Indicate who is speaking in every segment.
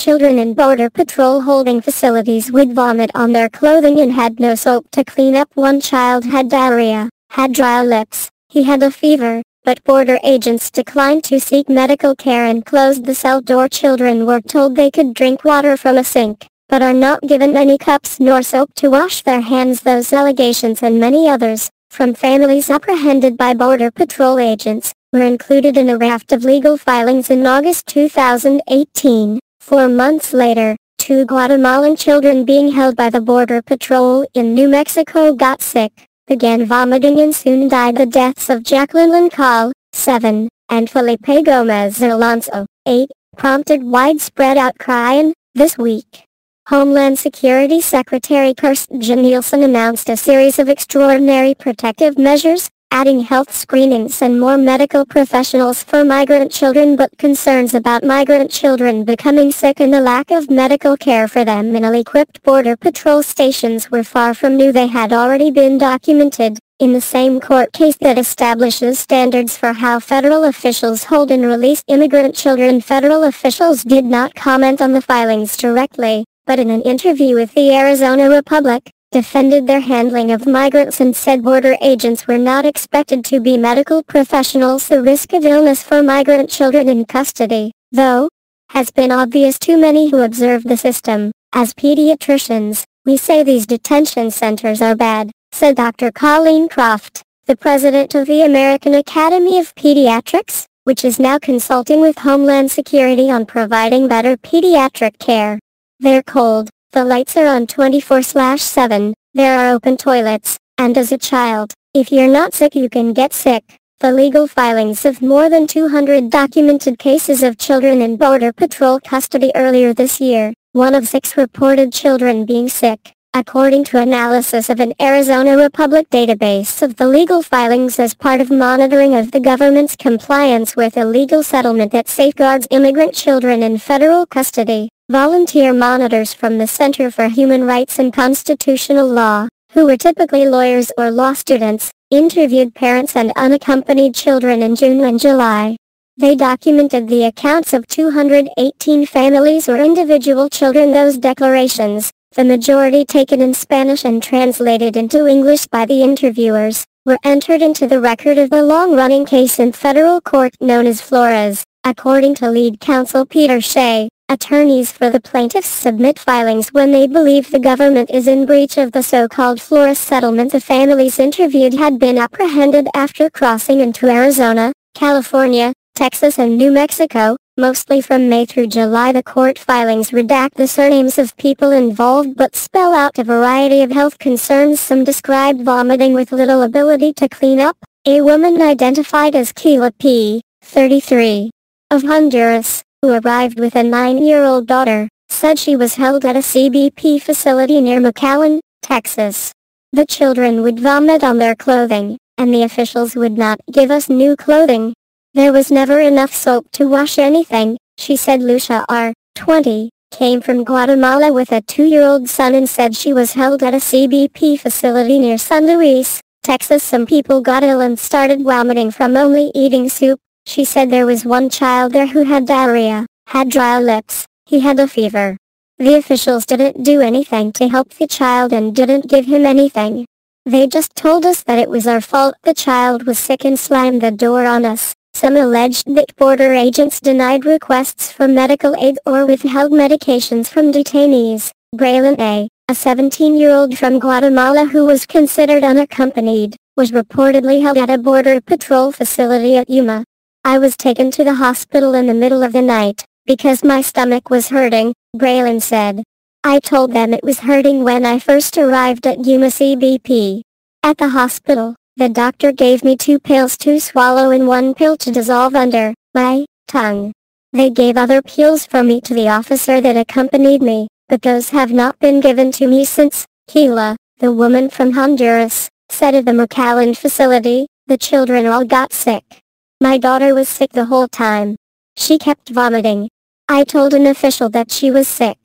Speaker 1: children in Border Patrol holding facilities would vomit on their clothing and had no soap to clean up. One child had diarrhea, had dry lips, he had a fever, but border agents declined to seek medical care and closed the cell door. Children were told they could drink water from a sink, but are not given any cups nor soap to wash their hands. Those allegations and many others, from families apprehended by Border Patrol agents, were included in a raft of legal filings in August 2018. 4 months later, 2 Guatemalan children being held by the Border Patrol in New Mexico got sick, began vomiting and soon died. The deaths of Jacqueline Lancal, 7, and Felipe Gomez Alonso, 8, prompted widespread outcry. And this week, Homeland Security Secretary Kirstjen Nielsen announced a series of extraordinary protective measures, adding health screenings and more medical professionals for migrant children. But concerns about migrant children becoming sick and the lack of medical care for them in ill-equipped Border Patrol stations were far from new. They had already been documented in the same court case that establishes standards for how federal officials hold and release immigrant children. Federal officials did not comment on the filings directly, but in an interview with the Arizona Republic, defended their handling of migrants and said border agents were not expected to be medical professionals. The risk of illness for migrant children in custody, though, has been obvious to many who observe the system. As pediatricians, we say these detention centers are bad, said Dr. Colleen Croft, the president of the American Academy of Pediatrics, which is now consulting with Homeland Security on providing better pediatric care. They're cold. The lights are on 24/7, there are open toilets, and as a child, if you're not sick you can get sick. The legal filings of more than 200 documented cases of children in Border Patrol custody earlier this year, 1 of 6 reported children being sick, according to analysis of an Arizona Republic database of the legal filings as part of monitoring of the government's compliance with a legal settlement that safeguards immigrant children in federal custody. Volunteer monitors from the Center for Human Rights and Constitutional Law, who were typically lawyers or law students, interviewed parents and unaccompanied children in June and July. They documented the accounts of 218 families or individual children. Those declarations, the majority taken in Spanish and translated into English by the interviewers, were entered into the record of the long-running case in federal court known as Flores. According to lead counsel Peter Shea, attorneys for the plaintiffs submit filings when they believe the government is in breach of the so-called Flores settlement. The families interviewed had been apprehended after crossing into Arizona, California, Texas and New Mexico, mostly from May through July. The court filings redact the surnames of people involved but spell out a variety of health concerns. Some described vomiting with little ability to clean up. A woman identified as Keila P., 33, of Honduras, who arrived with a 9-year-old daughter, said she was held at a CBP facility near McAllen, Texas. The children would vomit on their clothing, and the officials would not give us new clothing. There was never enough soap to wash anything, she said. Lucia R., 20, came from Guatemala with a 2-year-old son and said she was held at a CBP facility near San Luis, Texas. Some people got ill and started vomiting from only eating soup. She said there was one child there who had diarrhea, had dry lips, he had a fever. The officials didn't do anything to help the child and didn't give him anything. They just told us that it was our fault the child was sick and slammed the door on us. Some alleged that border agents denied requests for medical aid or withheld medications from detainees. Braylon A., a 17-year-old from Guatemala who was considered unaccompanied, was reportedly held at a Border Patrol facility at Yuma. I was taken to the hospital in the middle of the night, because my stomach was hurting, Braylon said. I told them it was hurting when I first arrived at Yuma CBP. At the hospital, the doctor gave me 2 pills to swallow and 1 pill to dissolve under my tongue. They gave other pills for me to the officer that accompanied me, but those have not been given to me since. Keila, the woman from Honduras, said of the McAllen facility, the children all got sick. My daughter was sick the whole time. She kept vomiting. I told an official that she was sick.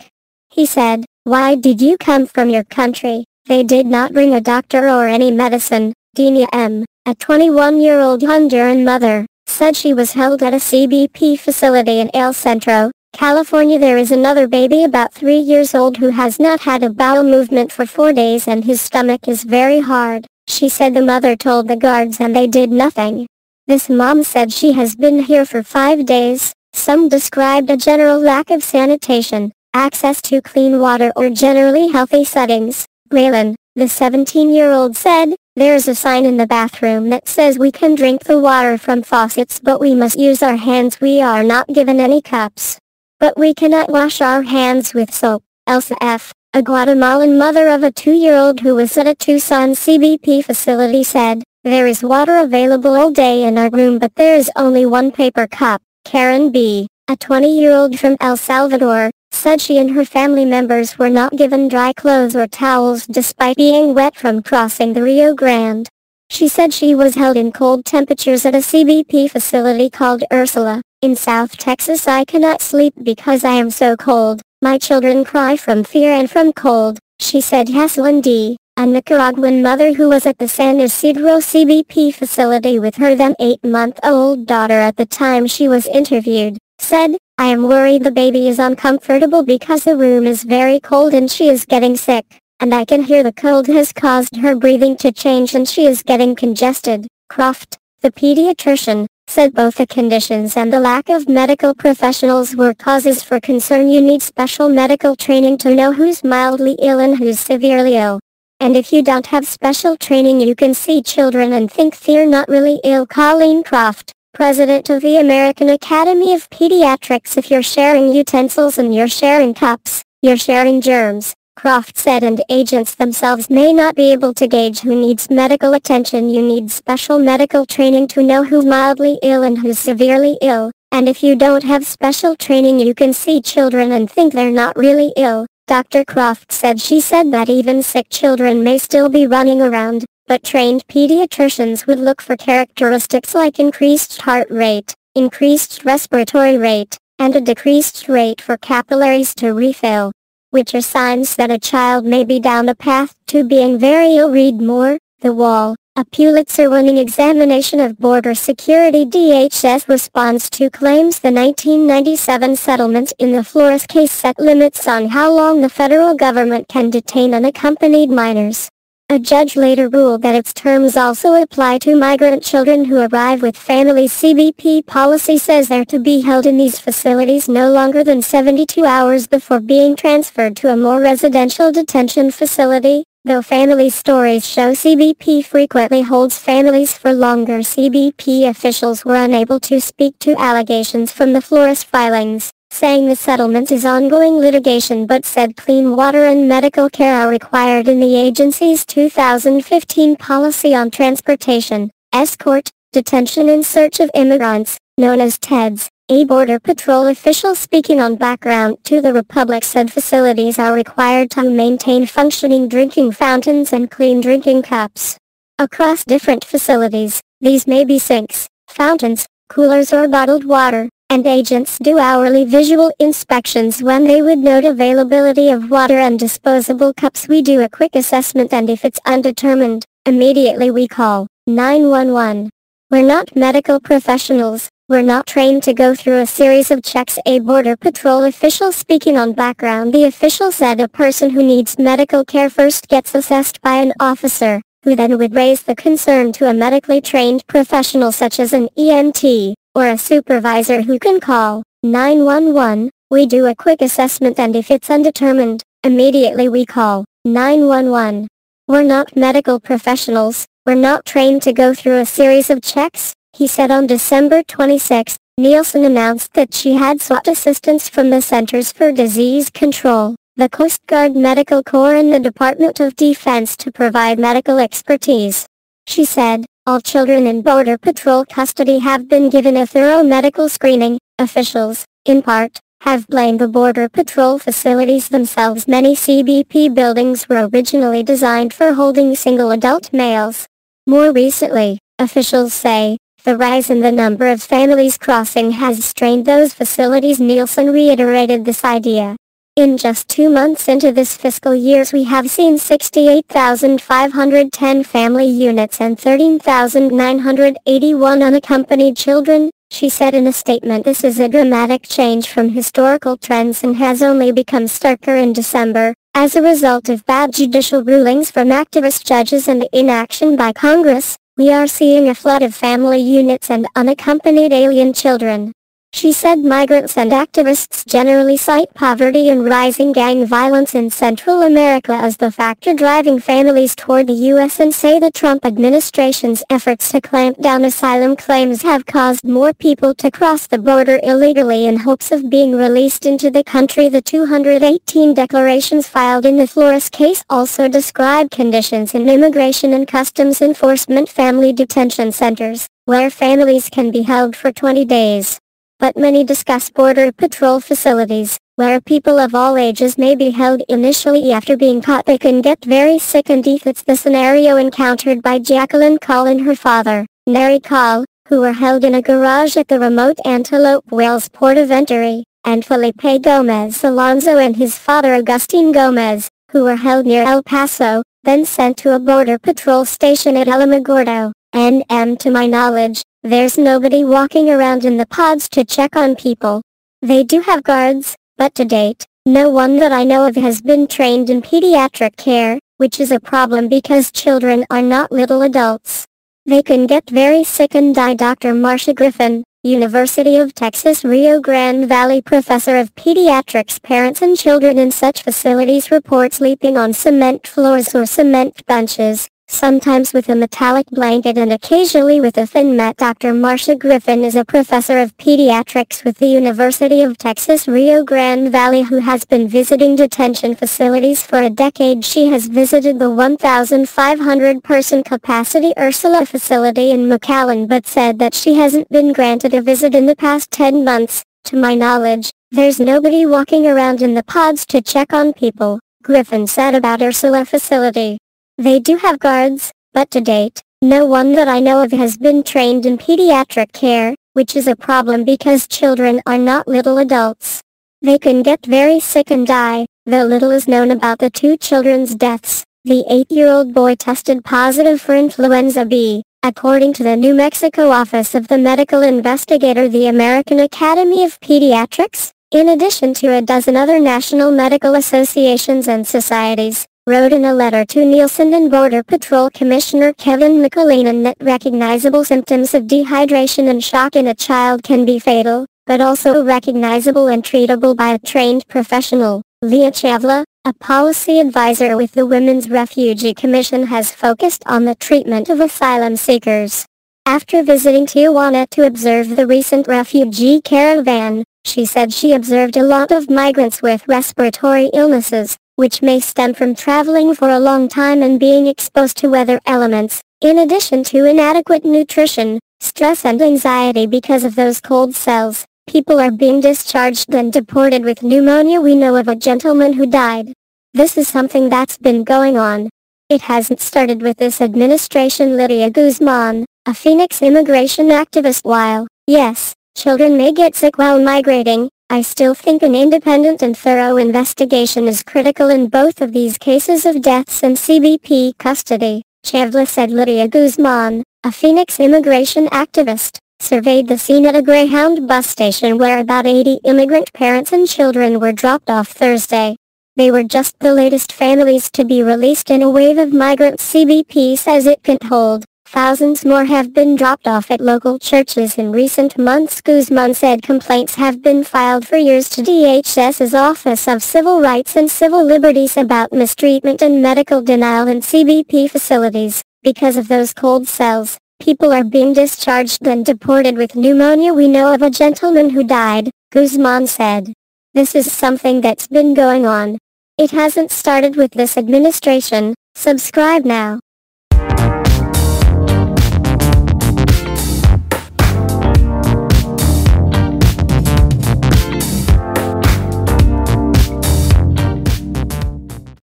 Speaker 1: He said, "Why did you come from your country?" They did not bring a doctor or any medicine. Dina M., a 21-year-old Honduran mother, said she was held at a CBP facility in El Centro, California. There is another baby about 3 years old who has not had a bowel movement for 4 days and his stomach is very hard, she said. The mother told the guards and they did nothing. This mom said she has been here for 5 days. Some described a general lack of sanitation, access to clean water or generally healthy settings. Braylon, the 17-year-old said, "There's a sign in the bathroom that says we can drink the water from faucets but we must use our hands. We are not given any cups. But we cannot wash our hands with soap." Elsa F., a Guatemalan mother of a 2-year-old who was at a Tucson CBP facility, said, "There is water available all day in our room but there is only one paper cup." Karen B., a 20-year-old from El Salvador, said she and her family members were not given dry clothes or towels despite being wet from crossing the Rio Grande. She said she was held in cold temperatures at a CBP facility called Ursula, in South Texas. "I cannot sleep because I am so cold. My children cry from fear and from cold," she said. Haslin D., a Nicaraguan mother who was at the San Isidro CBP facility with her then 8-month-old daughter at the time she was interviewed, said, "I am worried the baby is uncomfortable because the room is very cold and she is getting sick, and I can hear the cold has caused her breathing to change and she is getting congested." Croft, the pediatrician, said both the conditions and the lack of medical professionals were causes for concern. "You need special medical training to know who's mildly ill and who's severely ill. And if you don't have special training you can see children and think they're not really ill." Colleen Croft, president of the American Academy of Pediatrics. "If you're sharing utensils and you're sharing cups, you're sharing germs," Croft said, "and agents themselves may not be able to gauge who needs medical attention. You need special medical training to know who's mildly ill and who's severely ill, and if you don't have special training you can see children and think they're not really ill." Dr. Croft said she said that even sick children may still be running around, but trained pediatricians would look for characteristics like increased heart rate, increased respiratory rate, and a decreased rate for capillaries to refill, which are signs that a child may be down a path to being very ill. Read more. The Wall, a Pulitzer-winning examination of border security. DHS responds to claims the 1997 settlement in the Flores case set limits on how long the federal government can detain unaccompanied minors. A judge later ruled that its terms also apply to migrant children who arrive with families. CBP policy says they're to be held in these facilities no longer than 72 hours before being transferred to a more residential detention facility. Though family stories show CBP frequently holds families for longer, CBP officials were unable to speak to allegations from the Flores filings, saying the settlement is ongoing litigation, but said clean water and medical care are required in the agency's 2015 policy on transportation, escort, detention in search of immigrants, known as TEDS. A Border Patrol official speaking on background to the Republic said facilities are required to maintain functioning drinking fountains and clean drinking cups. Across different facilities, these may be sinks, fountains, coolers or bottled water, and agents do hourly visual inspections when they would note availability of water and disposable cups. "We do a quick assessment and if it's undetermined, immediately we call 911. We're not medical professionals. We're not trained to go through a series of checks." A Border Patrol official speaking on background. The official said a person who needs medical care first gets assessed by an officer, who then would raise the concern to a medically trained professional such as an EMT, or a supervisor who can call 911. "We do a quick assessment and if it's undetermined, immediately we call 911. We're not medical professionals. We're not trained to go through a series of checks," he said. On December 26, Nielsen announced that she had sought assistance from the Centers for Disease Control, the Coast Guard Medical Corps and the Department of Defense to provide medical expertise. She said, "All children in Border Patrol custody have been given a thorough medical screening." Officials, in part, have blamed the Border Patrol facilities themselves. Many CBP buildings were originally designed for holding single adult males. More recently, officials say, the rise in the number of families crossing has strained those facilities. Nielsen reiterated this idea. "In just 2 months into this fiscal year we have seen 68,510 family units and 13,981 unaccompanied children, She said in a statement, "This is a dramatic change from historical trends and has only become starker in December, as a result of bad judicial rulings from activist judges and inaction by Congress. We are seeing a flood of family units and unaccompanied alien children." She said migrants and activists generally cite poverty and rising gang violence in Central America as the factor driving families toward the U.S. and say the Trump administration's efforts to clamp down asylum claims have caused more people to cross the border illegally in hopes of being released into the country. The 218 declarations filed in the Flores case also describe conditions in Immigration and Customs Enforcement family detention centers, where families can be held for 20 days. But many discuss Border Patrol facilities, where people of all ages may be held initially. After being caught, they can get very sick and die. It's the scenario encountered by Jacqueline Call and her father, Neri Call, who were held in a garage at the remote Antelope Wells port of entry, and Felipe Gomez Alonso and his father Agustin Gomez, who were held near El Paso, then sent to a Border Patrol station at Alamogordo. To my knowledge, there's nobody walking around in the pods to check on people. They do have guards, but to date, no one that I know of has been trained in pediatric care, which is a problem because children are not little adults. They can get very sick and die. Dr. Marcia Griffin, University of Texas Rio Grande Valley professor of pediatrics. Parents and children in such facilities report sleeping on cement floors or cement benches, sometimes with a metallic blanket and occasionally with a thin mat. Dr. Marcia Griffin is a professor of pediatrics with the University of Texas Rio Grande Valley who has been visiting detention facilities for a decade. She has visited the 1,500-person capacity Ursula facility in McAllen but said that she hasn't been granted a visit in the past 10 months. To my knowledge, there's nobody walking around in the pods to check on people, Griffin said about Ursula facility. They do have guards, but to date, no one that I know of has been trained in pediatric care, which is a problem because children are not little adults. They can get very sick and die, though little is known about the two children's deaths. The 8-year-old boy tested positive for influenza B, according to the New Mexico Office of the Medical Investigator. The American Academy of Pediatrics, in addition to a dozen other national medical associations and societies, wrote in a letter to Nielsen and Border Patrol Commissioner Kevin McAleenan that recognizable symptoms of dehydration and shock in a child can be fatal, but also recognizable and treatable by a trained professional. Leah Chavla, a policy advisor with the Women's Refugee Commission, has focused on the treatment of asylum seekers. After visiting Tijuana to observe the recent refugee caravan, she said she observed a lot of migrants with respiratory illnesses, which may stem from traveling for a long time and being exposed to weather elements, in addition to inadequate nutrition, stress and anxiety because of those cold cells. People are being discharged and deported with pneumonia. We know of a gentleman who died. This is something that's been going on. It hasn't started with this administration. Lydia Guzman, a Phoenix immigration activist. While, yes, children may get sick while migrating, I still think an independent and thorough investigation is critical in both of these cases of deaths and CBP custody, Chavla said. Lydia Guzman, a Phoenix immigration activist, surveyed the scene at a Greyhound bus station where about 80 immigrant parents and children were dropped off Thursday. They were just the latest families to be released in a wave of migrants CBP says it can hold. Thousands more have been dropped off at local churches in recent months. Guzman said complaints have been filed for years to DHS's Office of Civil Rights and Civil Liberties about mistreatment and medical denial in CBP facilities. Because of those cold cells, people are being discharged and deported with pneumonia. We know of a gentleman who died, Guzman said. This is something that's been going on. It hasn't started with this administration. Subscribe now.